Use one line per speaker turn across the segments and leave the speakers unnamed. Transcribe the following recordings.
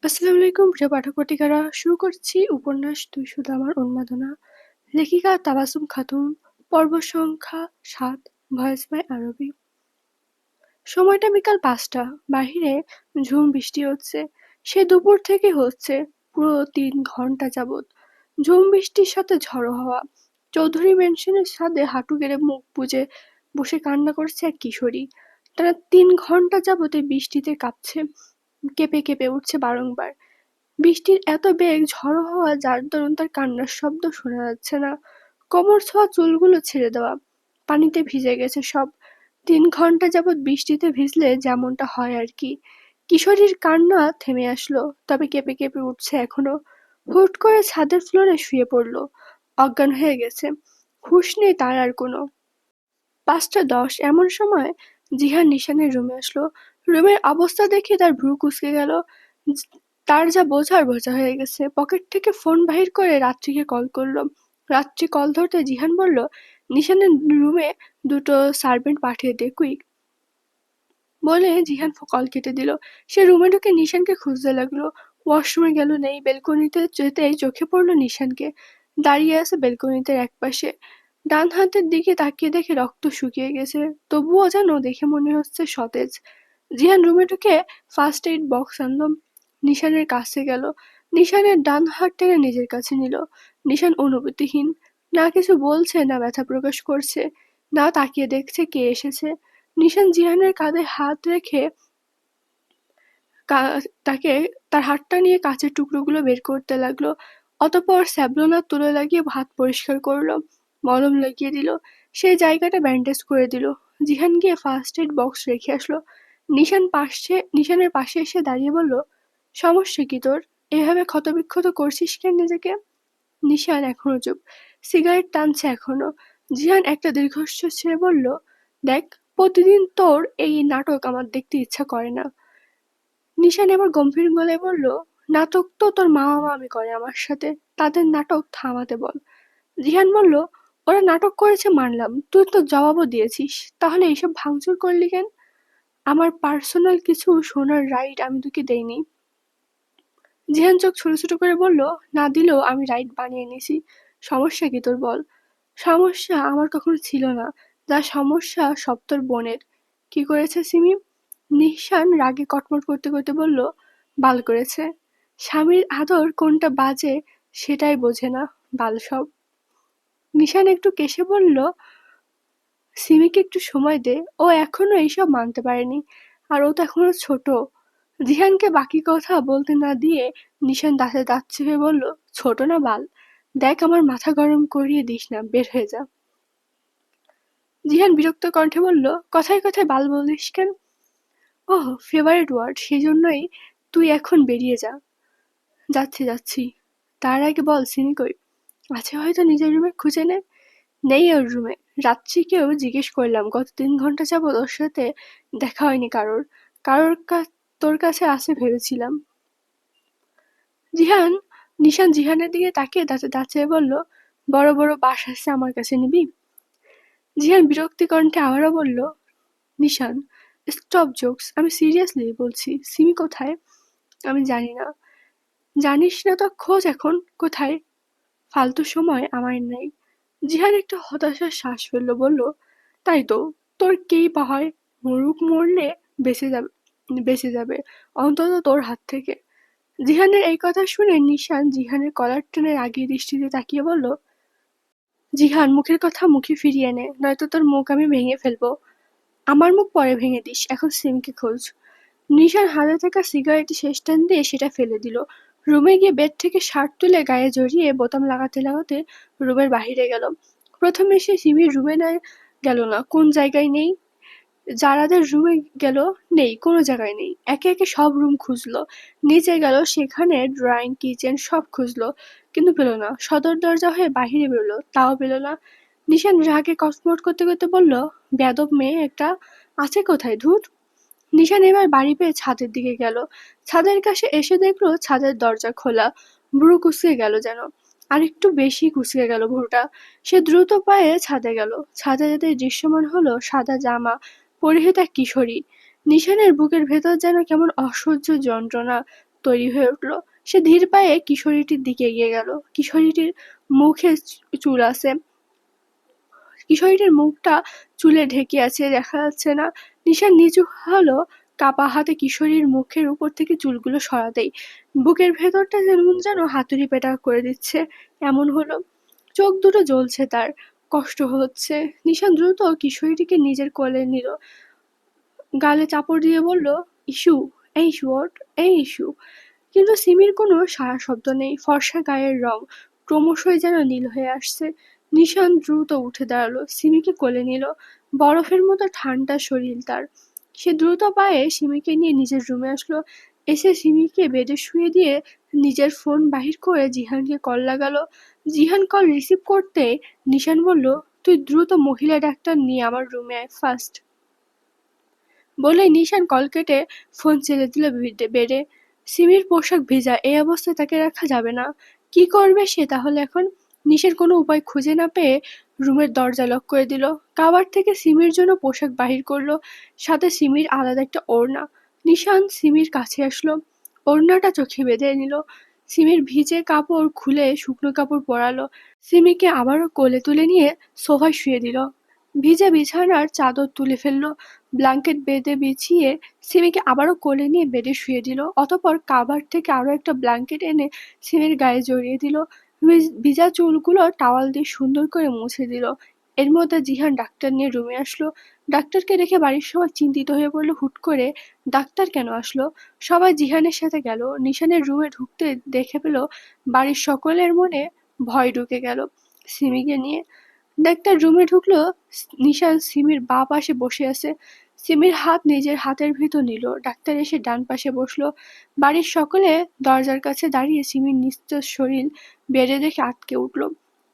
আসসালামু আলাইকুম প্রিয় পাঠক-পাঠিকারা। শুরু করছি উপন্যাস "তুই শুধু আমার উন্মাদনা", লেখিকা তাবাসসুম খাতুন, পর্ব সংখ্যা ৭, ভয়েস বাই আরবি। সময়টা বিকাল ৫টা। বাহিরে ঝুম বৃষ্টি হচ্ছে। সে দুপুর থেকে হচ্ছে, পুরো ৩ ঘন্টা যাবৎ। ঝুম বৃষ্টির সাথে ঝড়ো হাওয়া। চৌধুরী ম্যানশনের ছাদে হাঁটু গেড়ে মুখ বুজে বসে কান্না করছে এক কিশোরী। টানা ৩ ঘন্টা যাবৎ এই বৃষ্টিতে কাঁপছে, কেঁপে কেঁপে উঠছে বারংবার। বৃষ্টির এত বেগ, ঝড়ো হাওয়া যার দরুন তার কান্নার শব্দ শোনা যাচ্ছে না। কোমর ছোঁয়া চুলগুলো ছেড়ে দেওয়া, পানিতে ভিজে গেছে সব। ৩ ঘন্টা যাবৎ বৃষ্টিতে ভিজলে যেমনটা হয় আর কি। কিশোরীর কান্না থেমে আসলো, তবে কেঁপে কেঁপে উঠছে এখনো। হুট করে ছাদের ফ্লোরে শুয়ে পড়লো, অজ্ঞান হয়ে গেছে। হুঁশ নেই তার আর কোনো। ৫টা ১০ এমন সময় জিহান নিশানের রুমে আসলো। রুমের অবস্থা দেখে তার ভ্রু কুঁচকে গেল। তার যা বোঝার বোঝা হয়ে গেছে। পকেট থেকে ফোন বাহির করে রাত্রিকে কল করলো। রাত্রি কল ধরতে জিহান বলল, নিশানের রুমে 2টো সার্ভেন্ট পাঠিয়ে দে, কুইক। বলে জিহান কল কেটে দিল। সে রুমে ঢুকে নিশানকে খুঁজতে লাগলো। ওয়াশরুমে গেল, নেই। বেলকনিতে যেতেই চোখে পড়লো নিশানকে, দাঁড়িয়ে আছে বেলকনিতে একপাশে। ডান হাতের দিকে তাকিয়ে দেখে রক্ত শুকিয়ে গেছে, তবুও যেন দেখে মনে হচ্ছে সতেজ। জিহান রুমে ঢুকে ফার্স্ট এইড বক্স আনলো, নিশানের কাছে গেল। নিশানের ডান হাত টেনে নিজের কাছে নিল। নিশান অনুভূতিহীন, না কিছু বলছে, না ব্যথা প্রকাশ করছে, না তাকিয়ে দেখছে কে এসেছে। নিশান জিহানের কাঁধে হাত রেখে তাকে তার হাতটা নিয়ে কাঁচের টুকরোগুলো বের করতে লাগলো। অতঃপর স্যাভলনার তুলো লাগিয়ে হাত পরিষ্কার করলো, মলম লাগিয়ে দিল, সেই জায়গাটা ব্যান্ডেজ করে দিল। জিহান গিয়ে ফার্স্ট এইড বক্স রেখে আসলো। নিশানের পাশে এসে দাঁড়িয়ে বলল, সমস্যা কি তোর? এভাবে ক্ষতবিক্ষত করছিস কেন নিজেকে? নিশান এখনো চুপ, সিগারেট টানছে এখনো। জিহান একটা দীর্ঘশ্বাস ছেড়ে বলল, দেখ, প্রতিদিন তোর এই নাটক আমার দেখতে ইচ্ছা করে না। নিশান এবার গম্ভীর গলায় বলল, নাটক তো তোর মা মামি করে আমার সাথে, তাদের নাটক থামাতে বল। জিহান বলল, ওরা নাটক করেছে মানলাম, তুই তো জবাবও দিয়েছিস, তাহলে এইসব ভাঙচুর করলি কেন? আমার পার্সোনাল কিছু শোনার রাইট আমি তোকে দেইনি। জিহান চোখ ছোট ছোট করে বলল, না দিলেও আমি রাইট বানিয়ে নিছি। সমস্যা কি তোর বল? সমস্যা আমার কখনো ছিল না, যা সমস্যা সব তোর বোনের। কি করেছে সিমি? নিশান রাগে কটমট করতে করতে বলল, বাল করেছে। স্বামীর আদর কোনটা বাজে সেটাই বোঝে না, বাল সব। নিশান একটু কেশে বলল, সিমিকে একটু সময় দে, ও এখনো এইসব মানতে পারেনি, আর ও তো এখনো ছোট। জিহানকে বাকি কথা বলতে না দিয়ে নিশান দাঁতে দাঁত চেপে বলল, ছোট না বাল? দেখ, আমার মাথা গরম করিয়ে দিস না, বের হয়ে যা। জিহান বিরক্ত কণ্ঠে বলল, কথায় কথায় বাল বলিস কেন? ওহ, ফেভারিট ওয়ার্ড, সেজন্যই। তুই এখন বেরিয়ে যা। যাচ্ছি যাচ্ছি। তার আগে বল সিমি কই? আছে হয়তো নিজের রুমে, খুঁজে নে। নেই ওর রুমে। রাত্রিকেও জিজ্ঞেস করলাম, গত ৩ ঘন্টা যাবৎ ওর সাথে দেখা হয়নি কারোর। কারোর তোর কাছে আছে ভেবেছিলাম। জিহান নিশান জিহানের দিকে তাকিয়ে দাঁতে দাঁত চেপে বলল, বড় বড় বাস আছে আমার কাছে নিবি? জিহান বিরক্তি কণ্ঠে আবারও বলল, নিশান, স্টপ জোকস, আমি সিরিয়াসলি বলছি, সিমি কোথায়? আমি জানি না। জানিস না তো খোঁজ এখন। কোথায়? ফালতু সময় আমার নেই। জিহান একটু হতাশার শ্বাস ফেলল, বলল, তাই তো, তোর কেই বা হয়, মরুক, মরলে বেঁচে যাবে, বেঁচে যাবে অন্তত তোর হাত থেকে। জিহানের এই কথা শুনে নিশান জিহানের কলার টেনে রাগী দৃষ্টিতে তাকিয়ে বলল, জিহান, মুখের কথা মুখে ফিরিয়ে নে, নয়তো তোর মুখ আমি ভেঙে ফেলবো। আমার মুখ পরে ভেঙে দিস, এখন সিমকে খোঁজ। নিশান হাতে থাকা সিগারেটে শেষ টান দিয়ে সেটা ফেলে দিল। রুমে গিয়ে বেড থেকে শার্ট তুলে গায়ে জড়িয়ে বোতাম লাগাতে লাগাতে রুমের বাহিরে গেল। প্রথমে সে সিমির রুমে গেল না, কোন জায়গায় নেই। জারাদের রুমে গেল, নেই, কোনো জায়গায় নেই। একে একে সব রুম খুঁজলো। নিচে গেল, সেখানে ড্রয়িং, কিচেন সব খুঁজলো, কিন্তু পেল না। সদর দরজা হয়ে বাহিরে বেরোলো, তাও পেল না। নিশান রাগে কসমট করতে করতে বলল, বেয়াদব মেয়ে একটা, আছে কোথায়, ধুর। নিশান এবার বাড়ি পেয়ে ছাদের দিকে গেল। ছাদের কাছে এসে দেখলো ছাদের দরজা খোলা। ভ্রু কুঁচকে গেল যেন, আর একটু বেশি কুঁচকে গেল ভ্রুটা। সে দ্রুত পায়ে ছাদে গেল। ছাদে যেতে দৃশ্যমান হলো সাদা জামা পরিহিত এক কিশোরী। নিশানের বুকের ভেতর যেন কেমন অসহ্য যন্ত্রণা। তৈরি হয়ে উঠল। সে ধীর পায়ে কিশোরীটির দিকে এগিয়ে গেল। কিশোরীটির মুখে চুল আছে, কিশোরীটির মুখটা চুলে ঢেকে আছে, দেখা যাচ্ছে না। নিশান নিচু হলো, কাপা হাতে কিশোরীর মুখের উপর থেকে চুলগুলো সরাতেই বুকের ভেতরটা যেন হাতুড়ি পেটা করে দিচ্ছে এমন হলো। চোখ দুটো জ্বলছে তার, কষ্ট হচ্ছে। নিশান দ্রুত কিশোরীটিকে নিজের কোলে নিল, গালে চাপড় দিয়ে বলল, ইস্যু, এই ইস্যু ওঠ, এই ইস্যু। কিন্তু সিমির কোনো সাড়া শব্দ নেই। ফর্সা গায়ের রং ক্রমশই যেন নীল হয়ে আসছে। নিশান দ্রুত উঠে দাঁড়ালো, সিমিকে কোলে নিল। বরফের মতো ঠান্ডা শরীর তার। সে দ্রুত পায়ে সিমিকে নিয়ে নিজের রুমে আসলো। এসে সিমিকে বেডে শুয়ে দিয়ে নিজের ফোন বাহির করে জিহানকে কল লাগালো। জিহান কল রিসিভ করতে নিশান বলল, তুই দ্রুত মহিলা ডাক্তার নিয়ে আমার রুমে আয় ফার্স্ট। বলে নিশান কল কেটে ফোন ছেড়ে দিল বেডে। সিমির পোশাক ভেজা, এই অবস্থায় তাকে রাখা যাবে না। কি করবে সে তাহলে এখন? নিশান কোনো উপায় খুঁজে না পেয়ে রুমের দরজা লক করে দিল। কাবার থেকে সিমির জন্য পোশাক বাহির করলো, সাথে সিমির আলাদা একটা ওড়না। নিশান সিমির কাছে আসলো, ওড়নাটা চোখে বেঁধে নিল। সিমির ভিজে কাপড় খুলে শুকনো কাপড় পরালো। সিমিকে আবারও কোলে তুলে নিয়ে সোফায় শুয়ে দিল। ভিজে বিছানার চাদর তুলে ফেললো, ব্ল্যাঙ্কেট বেঁধে বিছিয়ে সিমিকে আবারও কোলে নিয়ে বেডে শুয়ে দিল। অতঃপর কাভার থেকে আরো একটা ব্ল্যাঙ্কেট এনে সিমির গায়ে জড়িয়ে দিল। ভিজা চুলগুলো টাওয়াল দিয়ে সুন্দর করে মুছে দিল। এর মধ্যে জিহান ডাক্তার নিয়ে রুমে আসলো। ডাক্তারকে দেখে বাড়ির সবাই চিন্তিত হয়ে পড়লো হুট করে। ডাক্তার কেন আসলো? সবাই জিহানের সাথে গেল। নিশানের রুমে ঢুকতে দেখে পেল বাড়ির সকলের মনে ভয় ঢুকে গেল সিমিকে নিয়ে। ডাক্তার রুমে ঢুকলো, নিশান সিমির বাঁ পাশে বসে আছে। সিমির হাত নিজের হাতের ভিতর নিল। ডাক্তার এসে ডান পাশে বসলো। বাড়ির সকলে দরজার কাছে দাঁড়িয়ে সিমির নিস্তেজ শরীর বেড়ে দেখে আটকে উঠল।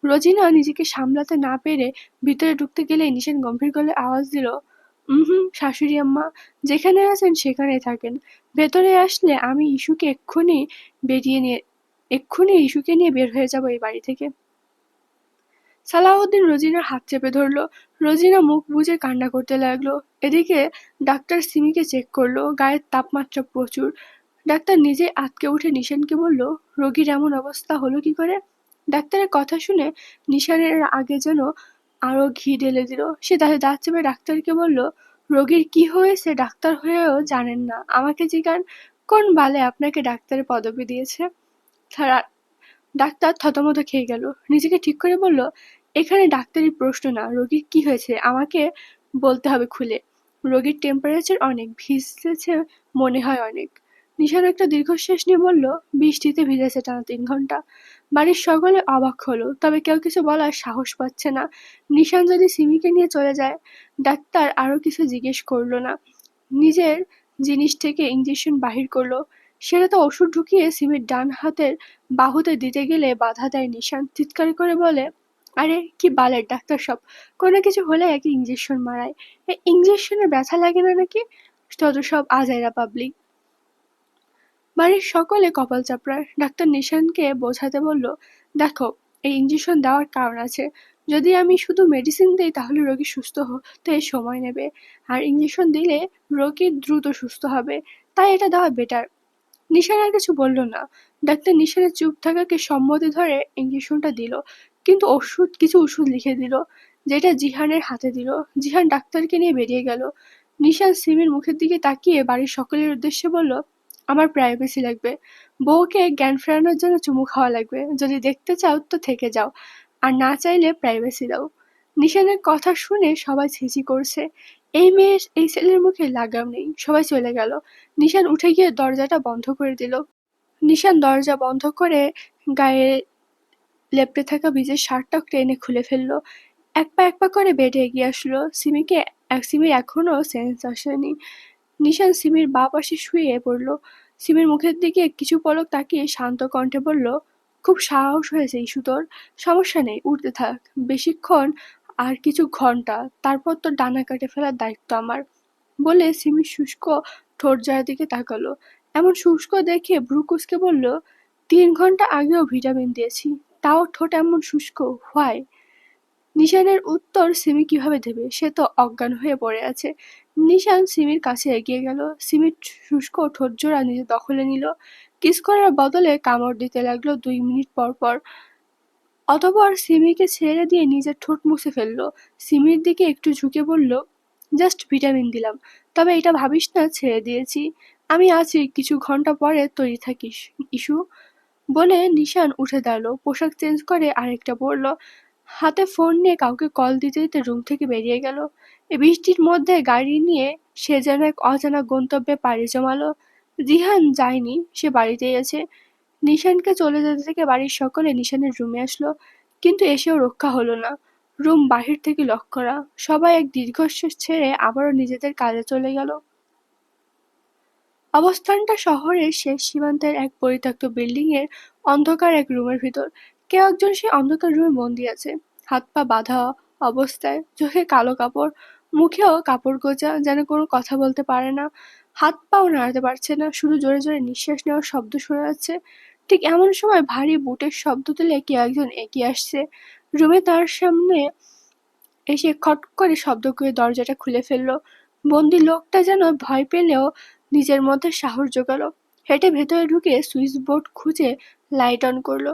রোজিনা নিজেকে সামলাতে না পেরে ভিতরে ঢুকতে গেলেই নিশান গম্ভীর গলায় আওয়াজ দিল, শাশুড়ি আম্মা, যেখানে আছেন সেখানেই থাকেন। ভেতরে আসলে আমি এক্ষুনি ইস্যুকে নিয়ে বের হয়ে যাব এই বাড়ি থেকে। সালাউদ্দিন রোজিনার হাত চেপে ধরল। রোজিনা মুখ বুজে কান্না করতে লাগলো। এদিকে ডাক্তার সিমিকে চেক করলো, গায়ের তাপমাত্রা প্রচুর। ডাক্তার নিজে আঁতকে উঠে নিশানকে বলল, রোগীর এমন অবস্থা হলো কি করে? ডাক্তারের কথা শুনে নিশানের আগে যেন আরো ঘি ঢেলে দিল। সে তাদের দাঁত চেপে ডাক্তারকে বলল, রোগীর কি হয়েছে ডাক্তার হয়েও জানেন না, আমাকে জিজ্ঞান। কোন বালে আপনাকে ডাক্তারের পদবি দিয়েছে? ডাক্তার থতমত খেয়ে গেল। নিজেকে ঠিক করে বলল, এখানে ডাক্তারি প্রশ্ন না, রোগীর কি হয়েছে আমাকে বলতে হবে খুলে। রোগীর টেম্পারেচার অনেক, ভিজেছে মনে হয় অনেক। নিশান একটা দীর্ঘশ্বাস নিয়ে বলল, বৃষ্টিতে ভিজেছে টানা 3 ঘন্টা। বাড়ির সকলে অবাক হলো, তবে কেউ কিছু বলার সাহস পাচ্ছে না। নিশান যদি সিমিকে নিয়ে চলে যায়। ডাক্তার আরো কিছু জিজ্ঞেস করলো না, নিজের জিনিস থেকে ইঞ্জেকশন বাহির করলো। সেটা তো ওষুধ ঢুকিয়ে সিমির ডান হাতের বাহুতে দিতে গেলে বাধা দেয় নিশান। চিৎকার করে বলে, আরে কি বালের ডাক্তার সব, কোনো কিছু হলে একে ইঞ্জেকশন মারায়, এই ইঞ্জেকশনে ব্যথা লাগে না নাকি? তত সব আজাইরা পাবলিক। বাড়ির সকলে কপাল চাপড়ায়। ডাক্তার নিশানকে বোঝাতে বলল, দেখো, এই ইঞ্জেকশন দেওয়ার কারণ আছে। যদি আমি শুধু মেডিসিন দিই তাহলে রোগী সুস্থ হতে সময় নেবে, আর ইঞ্জেকশন দিলে রোগী দ্রুত সুস্থ হবে, তাই এটা দেওয়া বেটার। নিশান আর কিছু বলল না। ডাক্তার নিশানের চুপ থাকাকে সম্মতি ধরে ইঞ্জেকশনটা দিল, কিন্তু কিছু ওষুধ লিখে দিল, যেটা জিহানের হাতে দিল। জিহান ডাক্তারকে নিয়ে বেরিয়ে গেল। নিশান সিমির মুখের দিকে তাকিয়ে বাড়ির সকলের উদ্দেশ্যে বলল, আমার প্রাইভেসি লাগবে। বউকে জ্ঞান ফেরানোর জন্য চুমু খাওয়া লাগবে। যদি দেখতে চাও তো থেকে যাও, আর না চাইলে প্রাইভেসি দাও। নিশানের কথা শুনে সবাই ছিছি করছে। এই ছেলের মুখে লাগাম নেই। সবাই চলে গেল। নিশান উঠে গিয়ে দরজাটা বন্ধ করে দিল। নিশান দরজা বন্ধ করে গায়ে লেপ্টে থাকা ভিজে শার্টটা টেনে খুলে ফেললো। এক পা করে বেডে এগিয়ে আসলো। সিমির এখনো সেন্স আসেনি। নিশান সিমির বাঁ পাশে শুয়ে পড়ল। সিমির মুখের দিকে কিছু পলক তাকিয়ে শান্ত কণ্ঠে বলল, খুব সাহস হয়েছে ইস্যু তোর। সমস্যা নেই, উঠতে থাক বেশিক্ষণ, আর কিছু ঘন্টা, তারপর তোর ডানা কেটে ফেলার দায়িত্ব আমার। বলে সিমির শুষ্ক ঠোঁট জোড়ার দিকে তাকালো। এমন শুষ্ক দেখে ভ্রু কুঁচকে বলল, 3 ঘন্টা আগেও ভিটামিন দিয়েছি, তাও ঠোঁট এমন শুষ্ক, হোয়াই? নিশানের উত্তর সিমি কিভাবে দেবে, সে তো অজ্ঞান হয়ে পড়ে আছে। নিশান সিমির কাছে এগিয়ে গেল, সিমির শুষ্ক ঠোঁটজোড়া নিজের দখলে নিল। কিস করার বদলে কামড় দিতে লাগলো 2 মিনিট পর পর। অতঃপর সিমিকে ছেড়ে দিয়ে নিজের ঠোঁট মুছে ফেলল। সিমির দিকে একটু ঝুঁকে বলল, জাস্ট ভিটামিন দিলাম, তবে এটা ভাবিস না ছেড়ে দিয়েছি। আমি আছি, কিছু ঘন্টা পরে তৈরি থাকিস ইস্যু। বলে নিশান উঠে দাঁড়ালো, পোশাক চেঞ্জ করে আরেকটা পরলো। হাতে ফোন নিয়ে কাউকে কল দিতে দিতে রুম থেকে বেরিয়ে গেল। এই বৃষ্টির মধ্যে গাড়ি নিয়ে সে যেন এক অজানা গন্তব্যে পাড়ি জমালো। রিহান যায়নি, সে বাড়িতেই আছে। নিশানকে চলে যেতে থেকে বাড়ির সকলে নিশানের রুমে আসলো, কিন্তু এসেও রক্ষা হলো না। রুম বাহির থেকে লক করা। সবাই এক দীর্ঘশ্বাস ছেড়ে আবারও নিজেদের কাজে চলে গেল। অবস্থানটা শহরের শেষ সীমান্তের এক পরিত্যক্ত বিল্ডিং এর অন্ধকার এক রুমের ভিতর। কেউ একজন সেই অন্ধকার রুমে বন্দি আছে, হাত পা বাঁধা অবস্থায়, চোখে কালো কাপড়, মুখেও কাপড় গোজা, যেন কোনো কথা বলতে পারে না, হাত পাও নাড়াতে পারছে না, শুধু জোরে জোরে নিঃশ্বাস নেওয়ার শব্দ শোনা যাচ্ছে। ঠিক এমন সময় ভারী বুটের শব্দ তুলে কেউ একজন এগিয়ে আসছে। রুমে তার সামনে এসে খট করে শব্দ করে দরজাটা খুলে ফেলল। বন্দি লোকটা যেন ভয় পেলেও নিজের মধ্যে সাহস জোগালো। হেঁটে ভেতরে ঢুকে সুইচ বোর্ড খুঁজে লাইট অন করলো।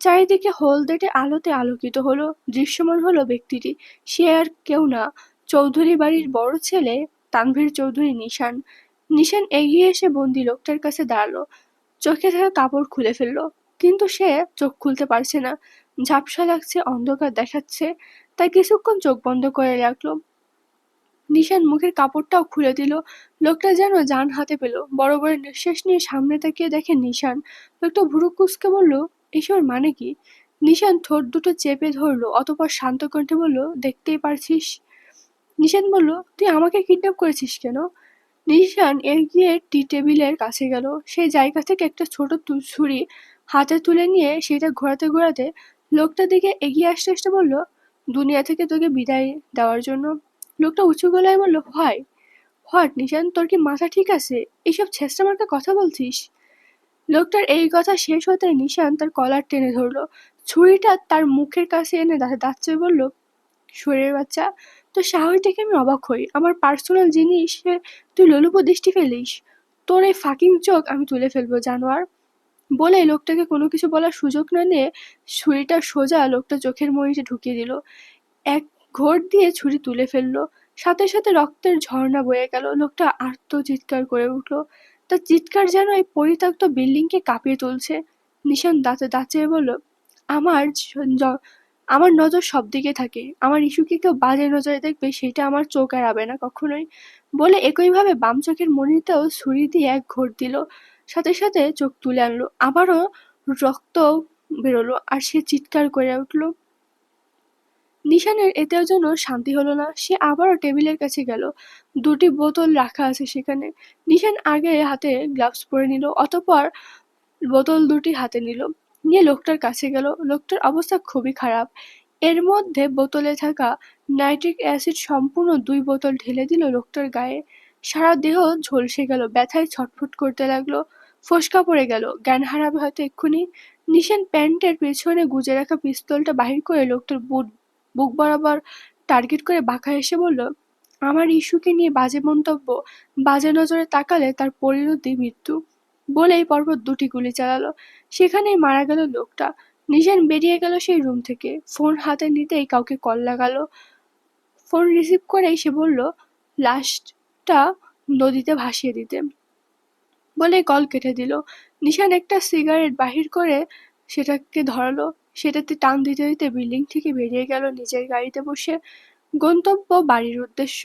চারিদিকে হলদেটে আলোতে আলোকিত হলো। দৃশ্যমান হলো ব্যক্তিটি। সে আর কেউ না, চৌধুরী বাড়ির বড় ছেলে তানভীর চৌধুরী নিশান। নিশান এগিয়ে এসে বন্দি লোকটার কাছে দাঁড়ালো। চোখে থাকা কাপড় খুলে ফেললো, কিন্তু সে চোখ খুলতে পারছে না। ঝাপসা লাগছে, অন্ধকার দেখাচ্ছে, তাই কিছুক্ষণ চোখ বন্ধ করে রাখলো। নিশান মুখের কাপড়টাও খুলে দিল। লোকটা যেন জান হাতে পেল। বড় বড় নিঃশ্বাস নিয়ে সামনে তাকিয়ে দেখে নিশান। লোকটা ভুরু কুঁচকে বলল, এসবের মানে কি? নিশান ঠোঁট দুটো চেপে ধরলো, অতঃপর শান্ত কণ্ঠে বলল, দেখতেই পারছিস। নিশান বলল, তুই আমাকে কিডন্যাপ করেছিস কেন? নিশান এগিয়ে টি টেবিলের কাছে গেল। সেই জায়গা থেকে একটা ছোট ছুরি হাতে তুলে নিয়ে সেটা ঘোরাতে ঘোরাতে লোকটার দিকে এগিয়ে আসতে আসতে বলল, দুনিয়া থেকে তোকে বিদায় দেওয়ার জন্য। লোকটা উঁচু গলায় বলল, হোয়াই? হোয়াট নিশান, তোর কি মাথা ঠিক আছে? এইসব ছেঁচড়া মার্কা কথা বলছিস? লোকটার এই কথা শেষ হতে নিশান তার কলার টেনে ধরলো। ছুরিটা তার মুখের কাছে এনে দাঁত চেপে বলল, শুয়োরের বাচ্চা, তোর সাহস দেখে আমি অবাক হই। আমার পার্সোনাল জিনিসে তুই লোলুপ দৃষ্টি ফেলিস? তোর এই ফাকিং চোখ আমি তুলে ফেলবো, জানোয়ার। বলে লোকটাকে কোনো কিছু বলার সুযোগ না নিয়ে ছুরিটা সোজা লোকটা চোখের মণিতে ঢুকিয়ে দিল। এক ঘোর দিয়ে ছুরি তুলে ফেললো। সাথে সাথে রক্তের ঝর্ণা বয়ে গেল। লোকটা আর্ত চিৎকার করে উঠল। তার চিৎকার যেন এই পরিত্যক্ত বিল্ডিংকে কাঁপিয়ে তুলছে। নিশান দাঁতে দাঁত চেপে বলল, আমার আমার নজর সব দিকে থাকে। আমার ইস্যুকে কেউ বাজে নজরে দেখবে সেটা আমার চোখ এড়াবে না কখনোই। বলে একইভাবে বাম চোখের মণিতেও ছুরি দিয়ে এক ঘোর দিল। সাথে সাথে চোখ তুলে আনলো। আবারও রক্ত বেরোলো, আর সে চিৎকার করে উঠল। নিশানের এতেও যেন শান্তি হলো না। সে আবারও টেবিলের কাছে গেল। দুটি বোতল রাখা আছে সেখানে। নিশান আগে হাতে গ্লাভস পরে নিল, অতঃপর বোতল দুটি হাতে নিল। নিয়ে লোকটার কাছে গেল। লোকটার অবস্থা খুবই খারাপ। এর মধ্যে বোতলে থাকা নাইট্রিক অ্যাসিড সম্পূর্ণ 2 বোতল ঢেলে দিল লোকটার গায়ে। সারা দেহ ঝলসে গেল, ব্যথায় ছটফট করতে লাগলো। ফোসকা পড়ে গেল, জ্ঞান হারাবে হয়তো এক্ষুনি। নিশান প্যান্টের পেছনে গুজে রাখা পিস্তলটা বাহির করে লোকটার বুক বরাবর টার্গেট করে বাঁকা হেসে বলল, আমার ইস্যুকে নিয়ে বাজে মন্তব্য, বাজে নজরে তাকালে তার পরিণতি মৃত্যু। বলেই পরপর 2টি গুলি চালালো। সেখানেই মারা গেল লোকটা। নিশান বেরিয়ে গেল সেই রুম থেকে। ফোন হাতে নিতেই কাউকে কল লাগালো। ফোন রিসিভ করেই সে বলল, লাশটা নদীতে ভাসিয়ে দিতে। বলে কল কেটে দিল। নিশান একটা সিগারেট বাহির করে সেটাকে ধরালো। সেটাতে টান দিতে দিতে বিল্ডিং থেকে বেরিয়ে গেল নিজের গাড়িতে বসে। গন্তব্য বাড়ির উদ্দেশ্য।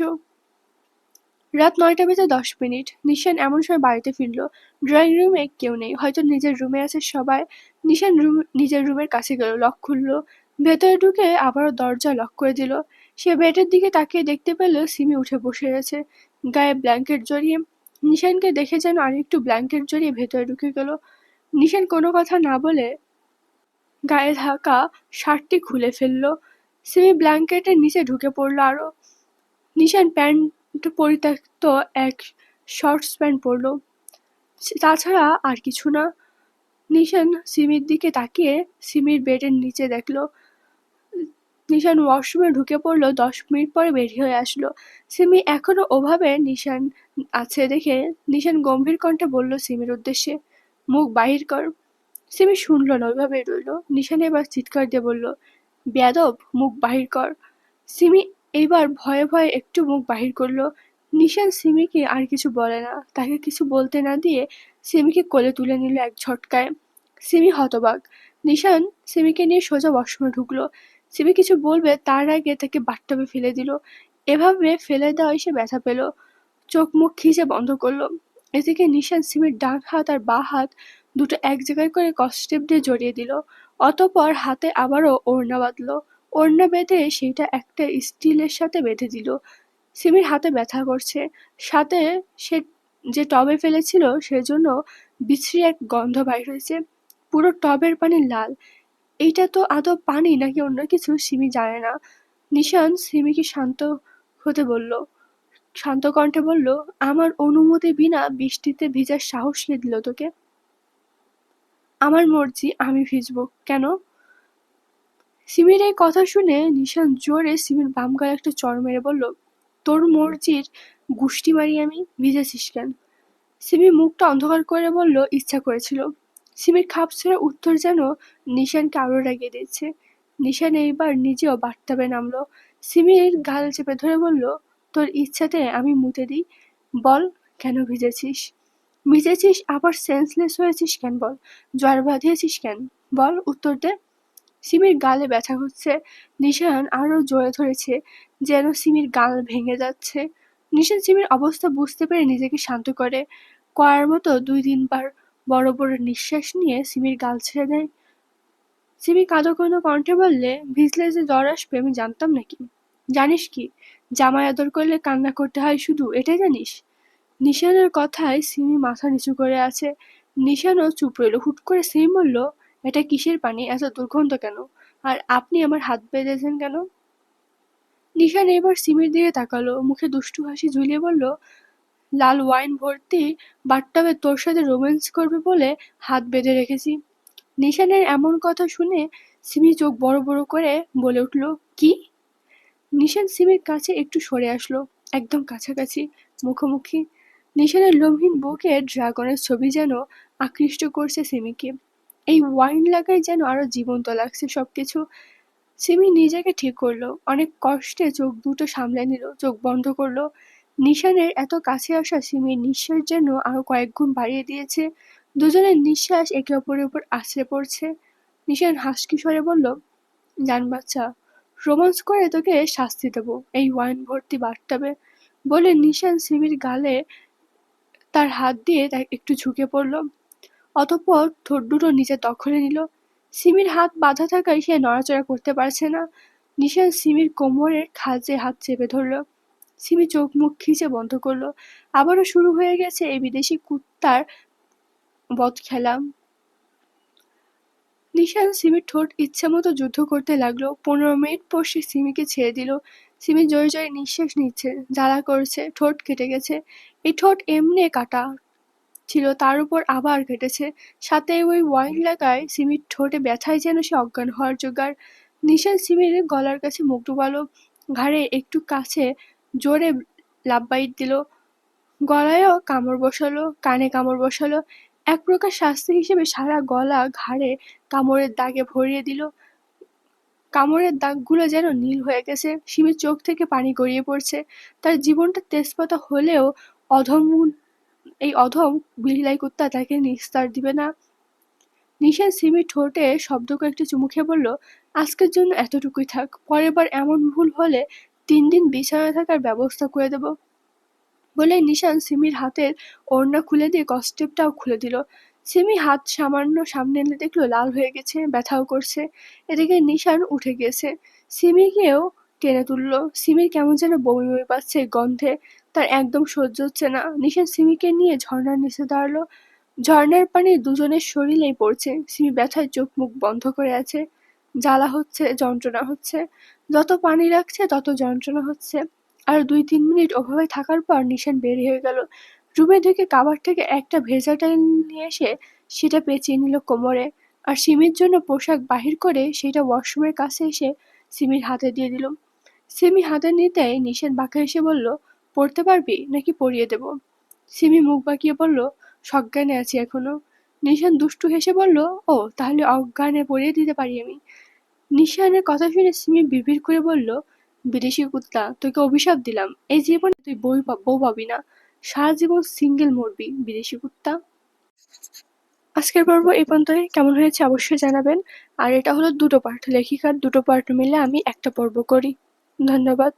রাত 9:10 নিশান এমন সময় বাড়িতে ফিরল। ড্রয়িং রুমে কেউ নেই, হয়তো নিজের রুমে আছে সবাই। নিশান নিজের রুমের কাছে গেল, লক খুলল। ভেতরে ঢুকে আবারও দরজা লক করে দিল। সে বেডের দিকে তাকিয়ে দেখতে পেল সিমি উঠে বসে আছে, গায়ে ব্ল্যাঙ্কেট জড়িয়ে। নিশানকে দেখে যেন আরেকটু ব্ল্যাঙ্কেট জড়িয়ে ভেতরে ঢুকে গেল। নিশান কোনো কথা না বলে গায়ে থাকা শার্টটি খুলে ফেলল। সিমি ব্ল্যাঙ্কেটের নিচে ঢুকে পড়ল আরো। নিশান প্যান্ট পরিত্যক্ত এক শর্টস প্যান্ট পরল, তাছাড়া আর কিছু না। নিশান সিমির দিকে তাকিয়ে সিমির বেডের নিচে দেখল। নিশান ওয়াশরুমে ঢুকে পড়ল, 10 মিনিট পরে বেরিয়ে হয়ে আসলো। সিমি এখনো ওভাবে নিশান আছে দেখে নিশান গম্ভীর কণ্ঠে বলল সিমির উদ্দেশ্যে, মুখ বাহির কর। সিমি শুনল না, ওইভাবেই রইল। নিশান এবার চিৎকার দিয়ে বলল, বেয়াদব, মুখ বাহির কর। সিমি এইবার ভয়ে ভয়ে একটু মুখ বাহির করলো। নিশান সিমিকে আর কিছু বলে না, তাকে কিছু বলতে না দিয়ে সিমিকে কোলে তুলে নিল এক ঝটকায়। সিমি হতবাক। নিশান সিমিকে নিয়ে সোজা ওয়াশরুমে ঢুকলো। সিমি কিছু বলবে তার আগে তাকে বাথটবে ফেলে দিল। এভাবে ফেলে দেওয়ায় সে ব্যথা পেল। চোখ মুখ খিচে বন্ধ করলো। এদিকে নিশান সিমির ডান হাত আর বাঁ হাত দুটো এক জায়গায় করে কষ্টেপ দিয়ে জড়িয়ে দিল। অতঃপর হাতে আবারও ওড়না বাঁধলো। ওড়না বেঁধে সেইটা একটা স্টিলের সাথে বেঁধে দিল। সিমির হাতে ব্যথা করছে, সাথে সে যে টবে ফেলেছিল সেজন্য বিশ্রী এক গন্ধ বাইর হয়েছে। পুরো টবের পানি লাল। এইটা তো আদৌ পানি নাকি অন্য কিছু সিমি জানে না। নিশান সিমিকে হতে বলল শান্ত কণ্ঠে বলল, আমার অনুমতি বিনা বৃষ্টিতে ভিজার সাহস কে দিল তোকে? আমার মর্জি, আমি ভিজবো কেন? সিমির এই কথা শুনে নিশান জোরে সিমির বাম গালে একটা চড় মেরে বলল, তোর মর্জির গুষ্টি মারি আমি, ভিজেছিস কেন? সিমি মুখটা অন্ধকার করে বলল, ইচ্ছা করেছিল। সিমির খাপ ছেড়ে উত্তর যেন নিশানকে আরো রাগিয়ে দিচ্ছে। নিশান এইবার নিজেও বাথটবে নামলো। সিমির গাল চেপে ধরে বলল, তোর ইচ্ছাতে আমি মুতে দিই, বল কেন ভিজেছিস? ভিজেছিস আবার সেন্সলেস হয়েছিস কেন বল? জ্বর বাঁধিয়েছিস কেন বল, উত্তর দে। সিমির গালে ব্যথা হচ্ছে। নিশান আরো জোরে ধরেছে, যেন সিমির গাল ভেঙে যাচ্ছে। নিশান সিমির অবস্থা বুঝতে পেরে নিজেকে শান্ত করে, করার মতো ২-৩ বার বড় বড় নিঃশ্বাস নিয়ে সিমির গাল ছেড়ে দেয়। সিমি কাঁদো কাঁদো কণ্ঠে বললে, ভিজলে যে জ্বর আসবে আমি জানতাম নাকি? জানিস কি, জামাই আদর করলে কান্না করতে হয় শুধু, এটাই জানিস? নিশানের কথায় সিমি মাথা নিচু করে আছে। নিশানও চুপ রইল। হুট করে সিমি বলল, এটা কিসের পানি, এত দুর্গন্ধ কেন? আর আপনি আমার হাত বেঁধেছেন কেন? নিশান এবার সিমির দিকে তাকালো, মুখে দুষ্টু হাসি ঝুলিয়ে বলল, লাল ওয়াইন ভর্তি বাথটবে তোর সাথে রোম্যান্স করবে বলে হাত বেঁধে রেখেছি। নিশানের এমন কথা শুনে সিমি চোখ বড় বড় করে বলে উঠল, কি? নিশান সিমির কাছে একটু সরে আসলো, একদম কাছাকাছি, মুখোমুখি। নিশানের লোমহীন বুকে ড্রাগনের ছবি যেন আকৃষ্ট করছে সিমিকে। এই ওয়াইন লাগায় যেন আরো জীবন্ত লাগছে সবকিছু। সিমি নিজেকে ঠিক করলো, অনেক কষ্টে চোখ দুটো সামলে নিল, চোখ বন্ধ করলো। নিশানের এত কাছে আসা সিমির নিঃশ্বাস যেন আরো কয়েক গুণ বাড়িয়ে দিয়েছে। দুজনের নিঃশ্বাস একে অপরের উপর আছড়ে পড়ছে। নিশান হাসকি স্বরে বলল, জান বাচ্চা, রোমান্স করে তোকে শাস্তি দেবো এই ওয়াইন ভর্তি বাথটবে। বলে নিশান সিমির গালে তার হাত দিয়ে একটু ঝুঁকে পড়ল। অতঃপর ঠোঁট দুটো নিজের দখলে নিল। সিমির হাত বাঁধা থাকায় সে নড়াচড়া করতে পারছে না। নিশান সিমির কোমরের খাঁজে হাত চেপে ধরল। সিমি চোখ মুখ খিচে বন্ধ করলো। আবারও শুরু হয়ে গেছে এই বিদেশি কুত্তার বদখেলা। নিশান সিমির ঠোঁট ইচ্ছামতো যুদ্ধ করতে লাগলো। ১৫ মিনিট পর সে সিমিকে ছেড়ে দিল। সিমি জোরে জোরে নিঃশ্বাস নিচ্ছে, জ্বালা করছে, ঠোঁট কেটে গেছে। এই ঠোঁট এমনি কাটা ছিল, তার উপর আবার কেটেছে, সাথে ওই ওয়াইন লাগায় সিমির ঠোঁটে ব্যথায় যেন সে অজ্ঞান হওয়ার জোগাড়। নিশান সিমির গলার কাছে মুখ ডুবালো, ঘাড়ে একটু কাছে জোরে লাফ বাইট দিল, গলায়ও কামড় বসালো, কানে কামড় বসালো। এক প্রকার শাস্তি হিসেবে সারা গলা ঘাড়ে কামড়ের দাগে ভরিয়ে দিল। কামড়ের দাগগুলো যেন নীল হয়ে গেছে। সিমির চোখ থেকে পানি গড়িয়ে পড়ছে। তার জীবনটা তেজপাতা হলেও অধম এই অধম বিলাই কুত্তা তাকে নিস্তার দিবে না। নিশান সিমির ঠোঁটে শব্দ করে একটা চুমু খেয়ে বলল, আজকের জন্য এতটুকুই থাক, পরের বার এমন ভুল হলে ৩ দিন বিছানায় থাকার ব্যবস্থা করে দেব। বলে নিশান সিমির হাতের ওড়না খুলে দিয়ে কষ্টেপটাও খুলে দিল। সিমি হাত সামান্য সামনে এনে দেখলো লাল হয়ে গেছে, ব্যথাও করছে। এদিকে নিশান উঠে গিয়েছে, সিমিকেও টেনে তুললো। সিমির কেমন যেন বমি বমি পাচ্ছে গন্ধে, তার একদম সহ্য হচ্ছে না। নিশান সিমিকে নিয়ে ঝর্ণার নিচে দাঁড়ালো। ঝর্ণার পানি দুজনের শরীরেই পড়ছে। সিমি ব্যথায় চোখ মুখ বন্ধ করে আছে। জ্বালা হচ্ছে, যন্ত্রণা হচ্ছে। যত পানি লাগছে তত যন্ত্রণা হচ্ছে। আর ২-৩ মিনিট ওভাবে থাকার পর নিশান বের হয়ে গেল। রুমে ঢুকে কাভার থেকে একটা ভেজা টাইল নিয়ে এসে সেটা পেঁচিয়ে নিল কোমরে। আর সিমির জন্য পোশাক বাহির করে সেটা ওয়াশরুমের কাছে এসে সিমির হাতে দিয়ে দিল। সিমি হাতে নিতেই নিশান বাঁকা হেসে বলল, পড়তে পারবি নাকি পরিয়ে দেব? সিমি মুখ বাঁকিয়ে বলল, সজ্ঞানে আছি এখনো। নিশান দুষ্টু হেসে বলল, ও তাহলে অজ্ঞানে পড়িয়ে দিতে পারি আমি। নিশানের কথা শুনে সিমি বিড়বিড় করে বলল, বিদেশি কুত্তা, তোকে অভিশাপ দিলাম, এই জীবনে তুই বউ পাবি না, সারা জীবন সিঙ্গেল মরবি বিদেশি কুত্তা। আজকের পর্ব এই পর্যন্তই। কেমন হয়েছে অবশ্যই জানাবেন। আর এটা হলো দুটো পার্ট, লেখিকার দুটো পার্ট মিলে আমি একটা পর্ব করি। ধন্যবাদ।